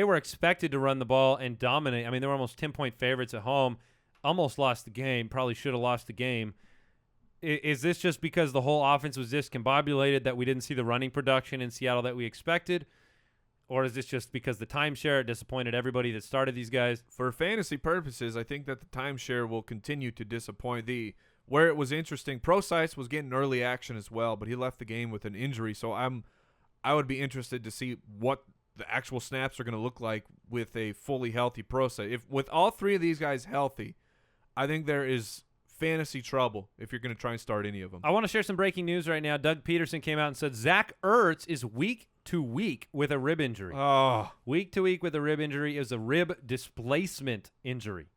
C: were expected to run the ball and dominate. I mean, they were almost 10-point favorites at home. Almost lost the game, probably should have lost the game. Is this just because the whole offense was discombobulated that we didn't see the running production in Seattle that we expected? Or is this just because the timeshare disappointed everybody that started these guys? For fantasy purposes, I think that the timeshare will continue to disappoint. Where it was interesting, Procise was getting early action as well, but he left the game with an injury. So I would be interested to see what the actual snaps are going to look like with a fully healthy Procise. If with all three of these guys healthy, I think there is
A: fantasy trouble if you're going to try and start any of them.
C: I want to share some breaking news right now. Doug Peterson came out and said Zach Ertz is week to week with a rib injury.
A: Oh,
C: Week to week with a rib injury is a rib displacement injury.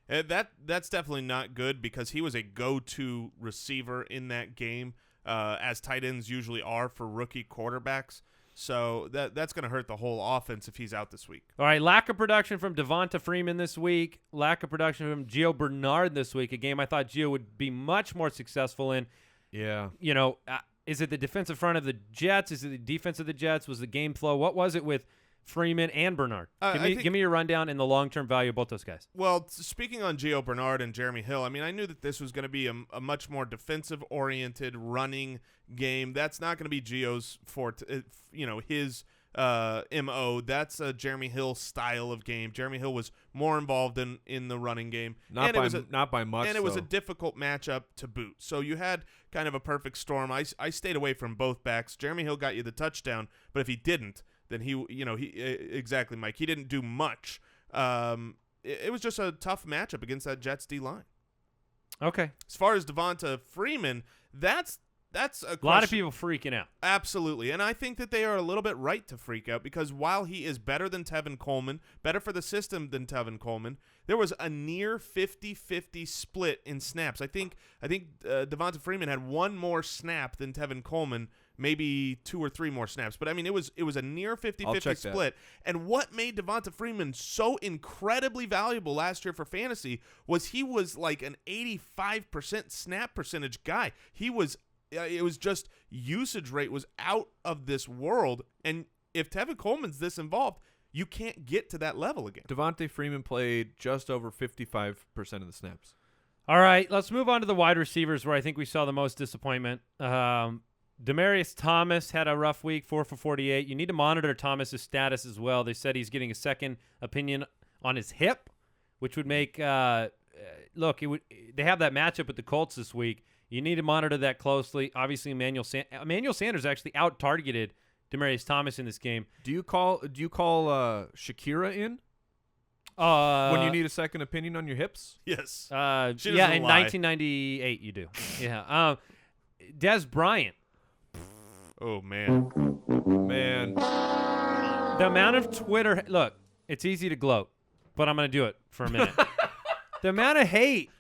D: That's definitely not good because he was a go-to receiver in that game, as tight ends usually are for rookie quarterbacks. So that's going to hurt the whole offense if he's out this week.
C: All right, lack of production from Devonta Freeman this week. Lack of production from Gio Bernard this week, a game I thought Gio would be much more successful in.
A: yeah.
C: You know, is it the defensive front of the Jets? Is it the defense of the Jets? Was the game flow? What was it with Freeman and Bernard? Give me your rundown and the long-term value of both those guys.
D: Well, speaking on Gio Bernard and Jeremy Hill, I mean, I knew that this was going to be a much more defensive-oriented running game. That's not going to be Gio's his MO. That's a Jeremy Hill style of game. Jeremy Hill was more involved in the running game.
A: Not by much.
D: And it was a difficult matchup to boot. So you had kind of a perfect storm. I stayed away from both backs. Jeremy Hill got you the touchdown, but if he didn't, then he exactly, Mike. He didn't do much. It was just a tough matchup against that Jets D line.
C: Okay.
D: As far as Devonta Freeman, that's a
C: lot of people freaking out.
D: Absolutely. And I think that they are a little bit right to freak out because while he is better than Tevin Coleman, better for the system than Tevin Coleman, there was a near 50-50 split in snaps. I think Devonta Freeman had one more snap than Tevin Coleman, maybe 2 or 3 more snaps. But, I mean, it was a near 50-50 split. And what made Devonta Freeman so incredibly valuable last year for fantasy was he was like an 85% snap percentage guy. It was just usage rate was out of this world. And if Tevin Coleman's this involved, you can't get to that level again.
A: Devonta Freeman played just over 55% of the snaps.
C: All right, let's move on to the wide receivers where I think we saw the most disappointment. Demaryius Thomas had a rough week, 4 for 48. You need to monitor Thomas's status as well. They said he's getting a second opinion on his hip, which would make they have that matchup with the Colts this week. You need to monitor that closely. Obviously, Emmanuel Sanders actually out-targeted Demaryius Thomas in this game.
A: Do you call Shakira in when you need a second opinion on your hips?
D: Yes.
C: In 1998 you do. Yeah. Des Bryant.
D: Oh, man.
C: The amount of Twitter – look, it's easy to gloat, but I'm going to do it for a minute. The amount of hate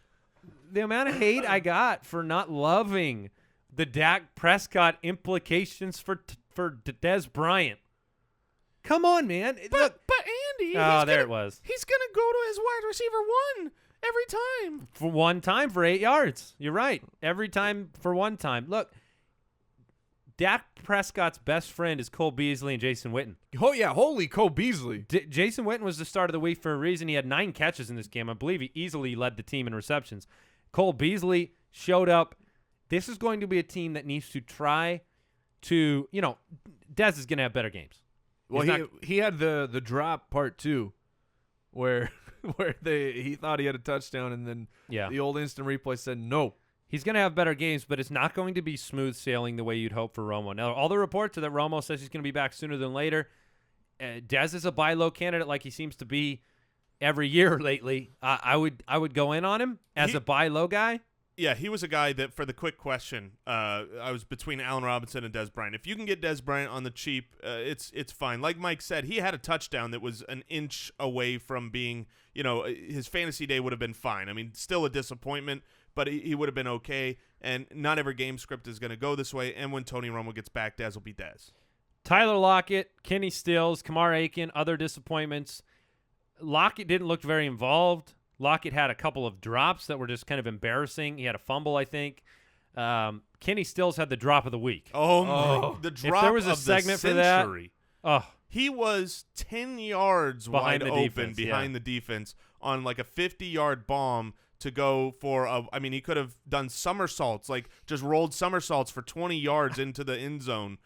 C: I got for not loving the Dak Prescott implications for Des Bryant. Come on, man.
D: But Andy.
C: There it was.
D: He's going to go to his wide receiver 1 every time.
C: For one time for 8 yards. You're right. Every time for one time. Look, Dak Prescott's best friend is Cole Beasley and Jason Witten.
A: Oh, yeah. Holy Cole Beasley.
C: Jason Witten was the start of the week for a reason. He had 9 catches in this game. I believe he easily led the team in receptions. Cole Beasley showed up. This is going to be a team that needs to try to, Dez is going to have better games.
A: Well, he had the drop part 2 where he thought he had a touchdown and then the old instant replay said no.
C: He's going to have better games, but it's not going to be smooth sailing the way you'd hope for Romo. Now, all the reports are that Romo says he's going to be back sooner than later. Dez is a buy low candidate like he seems to be every year lately. I would go in on him as a buy low guy.
D: Yeah, he was a guy that, for the quick question, I was between Allen Robinson and Des Bryant. If you can get Des Bryant on the cheap, it's fine. Like Mike said, he had a touchdown that was an inch away from being, his fantasy day would have been fine. I mean, still a disappointment, but he would have been okay. And not every game script is going to go this way. And when Tony Romo gets back, Des will be Des.
C: Tyler Lockett, Kenny Stills, Kamar Aiken, other disappointments. Lockett didn't look very involved. Lockett had a couple of drops that were just kind of embarrassing. He had a fumble, I think. Kenny Stills had the drop of the week.
D: Oh my! The drop
C: if there was a
D: of
C: segment
D: the
C: for that,
D: century. He was 10 yards wide open behind the defense on like a 50-yard bomb to go for he could have done somersaults, like just rolled somersaults for 20 yards into the end zone,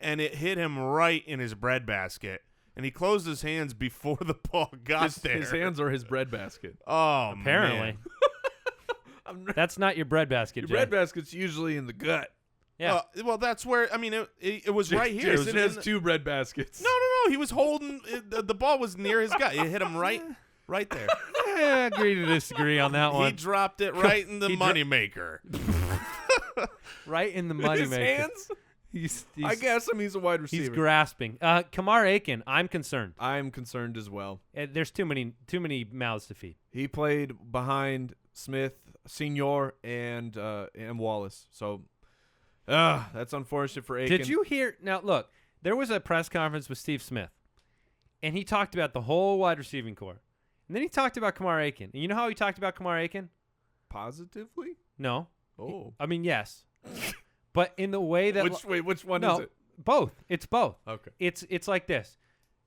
D: and it hit him right in his breadbasket. And he closed his hands before the ball got there.
A: His hands are his breadbasket.
D: Oh,
C: apparently. That's not your breadbasket.
A: Your breadbasket's usually in the gut.
C: Yeah.
D: Well, that's where it was right here.
A: Jason has 2 breadbaskets.
D: No. He was holding the ball was near his gut. It hit him right there.
C: I agree to disagree on that
D: He
C: one.
D: dropped it right in the
C: He
D: moneymaker.
C: Right in the
A: His
C: moneymaker.
A: hands?
C: He's
A: I guess he's a wide receiver.
C: he's grasping. Kamar Aiken, I'm concerned.
A: I'm concerned as well.
C: There's too many mouths to feed.
A: He played behind Smith, Senior, and Wallace. So, that's unfortunate for Aiken.
C: Did you hear? Now, look, there was a press conference with Steve Smith, and he talked about the whole wide receiving core. And then he talked about Kamar Aiken. And you know how he talked about Kamar Aiken?
A: Positively?
C: No.
A: Oh.
C: I mean, yes. But in the way that
A: Which one
C: no,
A: is it?
C: both. It's both.
A: Okay.
C: It's like this.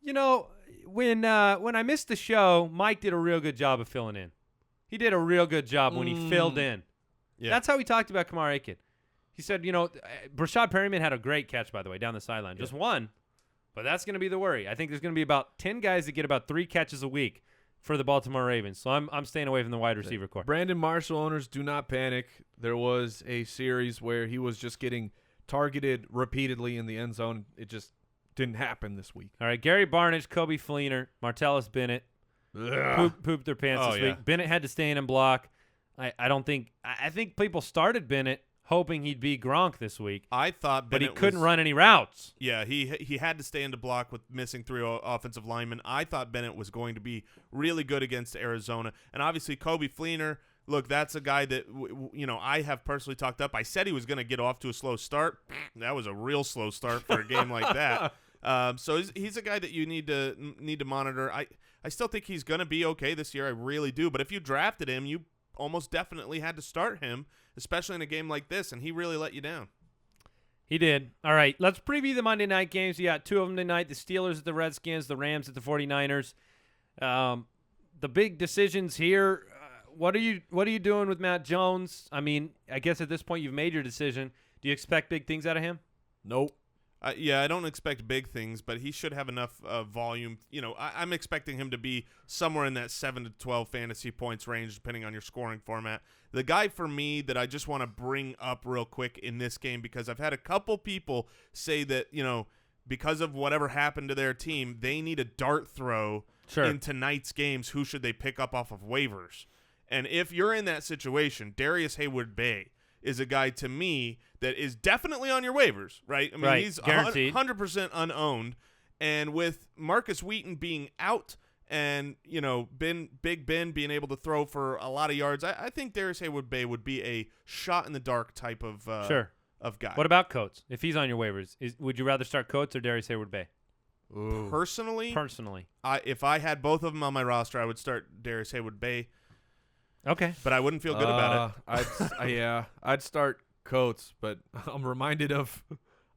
C: You know, when I missed the show, Mike did a real good job of filling in. He did a real good job when he filled in.
D: Yeah.
C: That's how he talked about Kamar Aiken. He said, you know, Brashad Perryman had a great catch, by the way, down the sideline. Just one, but that's going to be the worry. I think there's going to be about 10 guys that get about 3 catches a week for the Baltimore Ravens. So I'm staying away from the wide receiver core.
A: Brandon Marshall owners, do not panic. There was a series where he was just getting targeted repeatedly in the end zone. It just didn't happen this week.
C: All right, Gary Barnidge, Kobe Fleener, Martellus Bennett pooped their pants this week. Bennett had to stay in and block. I think people started Bennett hoping he'd be Gronk this week.
D: I thought
C: but
D: Bennett
C: he couldn't run any routes.
D: Yeah, he had to stay in the block with missing 3 offensive linemen. I thought Bennett was going to be really good against Arizona. And obviously Kobe Fleener, look, that's a guy that I have personally talked up. I said he was going to get off to a slow start. That was a real slow start for a game like that. So he's a guy that you need to monitor. I still think he's going to be okay this year. I really do. But if you drafted him, you almost definitely had to start him, especially in a game like this, and he really let you down.
C: He did. All right, let's preview the Monday night games. You got 2 of them tonight, the Steelers at the Redskins, the Rams at the 49ers. The big decisions here, what are you doing with Matt Jones? I mean, I guess at this point you've made your decision. Do you expect big things out of him?
A: Nope.
D: Yeah, I don't expect big things, but he should have enough volume. I'm expecting him to be somewhere in that 7 to 12 fantasy points range, depending on your scoring format. The guy for me that I just want to bring up real quick in this game, because I've had a couple people say that, because of whatever happened to their team, they need a dart throw in tonight's games. Who should they pick up off of waivers? And if you're in that situation, Darius Hayward-Bay is a guy to me that is definitely on your waivers, right? I mean, he's
C: guaranteed.
D: 100% unowned. And with Marcus Wheaton being out and, Big Ben being able to throw for a lot of yards, I think Darius Hayward-Bay would be a shot-in-the-dark type of guy.
C: What about Coates? If he's on your waivers, would you rather start Coates or Darius Hayward-Bay?
D: Personally, if I had both of them on my roster, I would start Darius Hayward-Bay.
C: Okay.
D: But I wouldn't feel good about it.
A: I'd start Coates, but I'm reminded of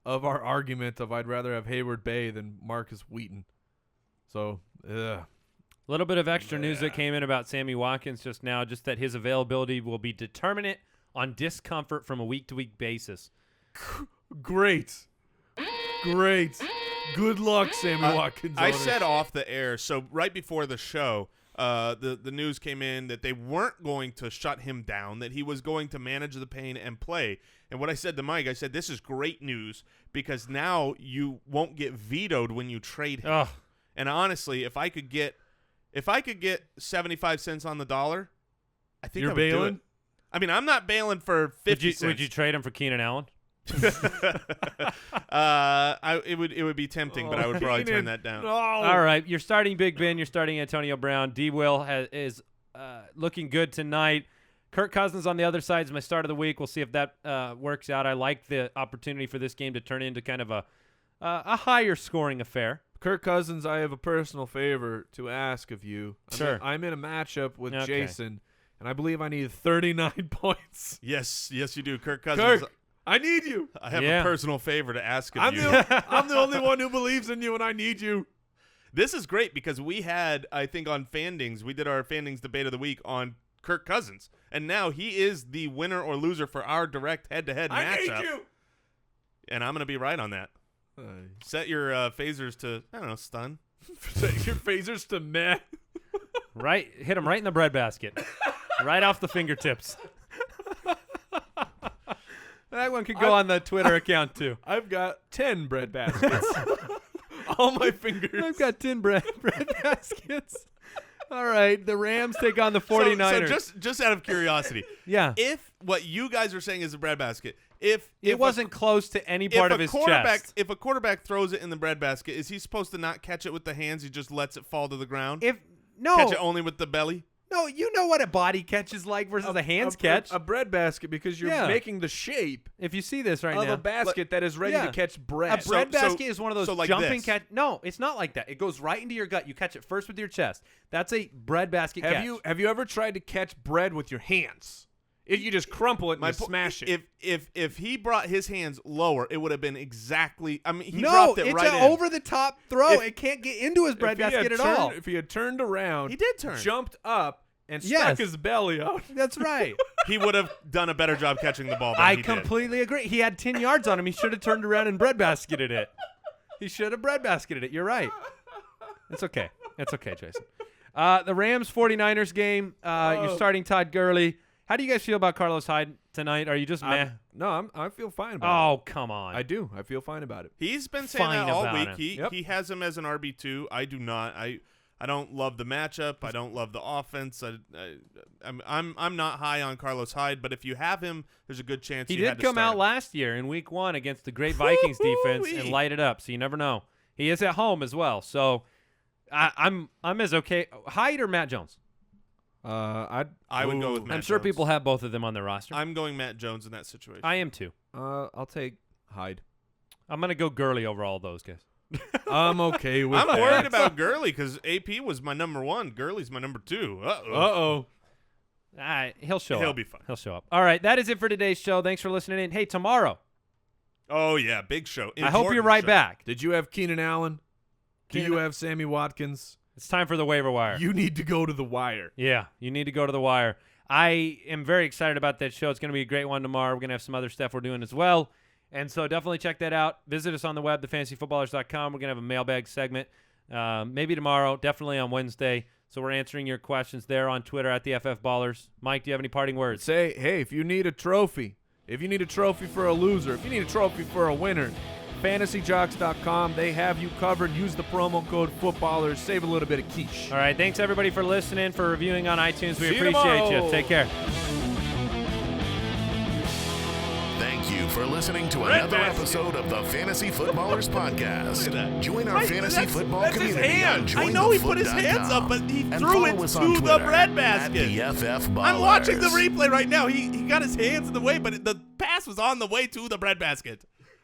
A: our argument of I'd rather have Hayward-Bay than Marcus Wheaton. So,
C: a little bit of extra news that came in about Sammy Watkins just now, just that his availability will be determinate on discomfort from a week-to-week basis.
A: Great. Good luck, Sammy Watkins.
D: I said off the air, so right before the show, the news came in that they weren't going to shut him down, that he was going to manage the pain and play. And what I said to Mike, I said, this is great news because now you won't get vetoed when you trade him.
C: Ugh.
D: And honestly, if I could get 75 cents on the dollar, I think
A: You're
D: I would do
A: bailing?
D: it. I mean, I'm not bailing for 50 cents.
C: Would you trade him for Keenan Allen?
D: It would be tempting, but I would probably turn that down.
A: No.
C: All right, you're starting Big Ben. You're starting Antonio Brown. D. Will is looking good tonight. Kirk Cousins on the other side is my start of the week. We'll see if that works out. I like the opportunity for this game to turn into kind of a higher scoring affair.
A: Kirk Cousins, I have a personal favor to ask of you. I'm in a matchup with Jason, and I believe I need 39 points.
D: Yes, you do. Kirk Cousins.
A: Kirk, I need you.
D: I have a personal favor to ask of you.
A: I'm the only one who believes in you, and I need you.
D: This is great because we had, I think, on Fandings, we did our Fandings debate of the week on Kirk Cousins, and now he is the winner or loser for our direct head-to-head matchup.
A: I need you.
D: And I'm going to be right on that. Set your phasers to, I don't know, stun.
A: Set your phasers to meh.
C: Right, hit him right in the breadbasket. Right off the fingertips. That one could go on the Twitter account, too.
A: I've got 10 bread baskets. All my fingers.
C: I've got 10 bread baskets. All right, the Rams take on the
D: So
C: 49ers.
D: just out of curiosity,
C: yeah.
D: if what you guys are saying is a breadbasket, if
C: It wasn't close to any part of his chest.
D: If a quarterback throws it in the breadbasket, is he supposed to not catch it with the hands? He just lets it fall to the ground? Catch it only with the belly?
C: No, you know what a body catch is like versus a hands catch.
A: A bread basket, because you're making the shape
C: If you see this right
A: of
C: now.
A: a basket that is ready to catch bread.
C: A bread basket is one of those
D: so like
C: jumping
D: this.
C: catch. No, it's not like that. It goes right into your gut. You catch it first with your chest. That's a bread basket catch.
A: Have you ever tried to catch bread with your hands? You just crumple it and smash it.
D: If he brought his hands lower, it would have been exactly. I mean, he
C: No,
D: dropped it
C: it's
D: right
C: an
D: in.
C: over the top throw. It can't get into his bread basket at all.
A: If he had turned around,
D: He did turn.
A: jumped up, and stuck
C: Yes.
A: his belly out.
C: That's right.
D: He would have done a better job catching the ball than
C: I
D: he did.
C: completely agree. He had 10 yards on him. He should have turned around and bread basketed it. He should have bread basketed it. You're right. It's okay. It's okay, Jason. The Rams 49ers game. You're starting Todd Gurley. How do you guys feel about Carlos Hyde tonight? Are you just meh?
A: I feel fine about it.
C: Oh, come on.
A: I do. I feel fine about it.
D: He's been saying
C: Fine
D: that all
C: about
D: week.
C: him.
D: He has him as an RB2. I do not. I don't love the matchup. I don't love the offense. I'm not high on Carlos Hyde, but if you have him, there's a good chance
C: He
D: you had
C: did
D: to
C: come
D: start
C: out
D: him.
C: last year in week 1 against the great Vikings defense and
D: Woo-wee.
C: light it up, so you never know. He is at home as well, so I'm as okay. Hyde or Matt Jones?
D: I would go with Matt
C: I'm sure
D: Jones.
C: people have both of them on their roster.
D: I'm going Matt Jones in that situation.
C: I am too.
A: I'll take Hyde.
C: I'm going to go Gurley over all those guys.
A: I'm okay with
D: I'm
A: that.
D: worried about Gurley because AP was my number 1. Gurley's my number 2.
A: Uh-oh.
C: He'll show up.
D: He'll be fine.
C: He'll show up. All right, that is it for today's show. Thanks for listening in. Hey, tomorrow,
D: Oh, yeah, big show.
C: I hope you're
D: Important
C: right
D: show.
C: back.
A: Did you have Keenan Allen? Do
C: Keenan-
A: you have Sammy Watkins?
C: It's time for the waiver wire.
A: You need to go to the wire.
C: Yeah, you need to go to the wire. I am very excited about that show. It's going to be a great one tomorrow. We're going to have some other stuff we're doing as well. And so definitely check that out. Visit us on the web, thefantasyfootballers.com. We're going to have a mailbag segment maybe tomorrow, definitely on Wednesday. So we're answering your questions there on Twitter at the FF Ballers. Mike, do you have any parting words?
A: Say, hey, if you need a trophy, if you need a trophy for a loser, if you need a trophy for a winner, fantasyjocks.com. They have you covered. Use the promo code footballers. Save a little bit of quiche.
C: All right, thanks everybody for listening, for reviewing on iTunes. We
A: See you
C: appreciate
A: tomorrow.
C: you. Take care.
B: Thank you for listening to another episode of the Fantasy Footballers Podcast. Join our fantasy football
D: That's his
B: community on
D: hand. I know he put his hands up, but he threw it to the bread basket. I'm watching the replay right now. He got his hands in the way, but the pass was on the way to the bread basket.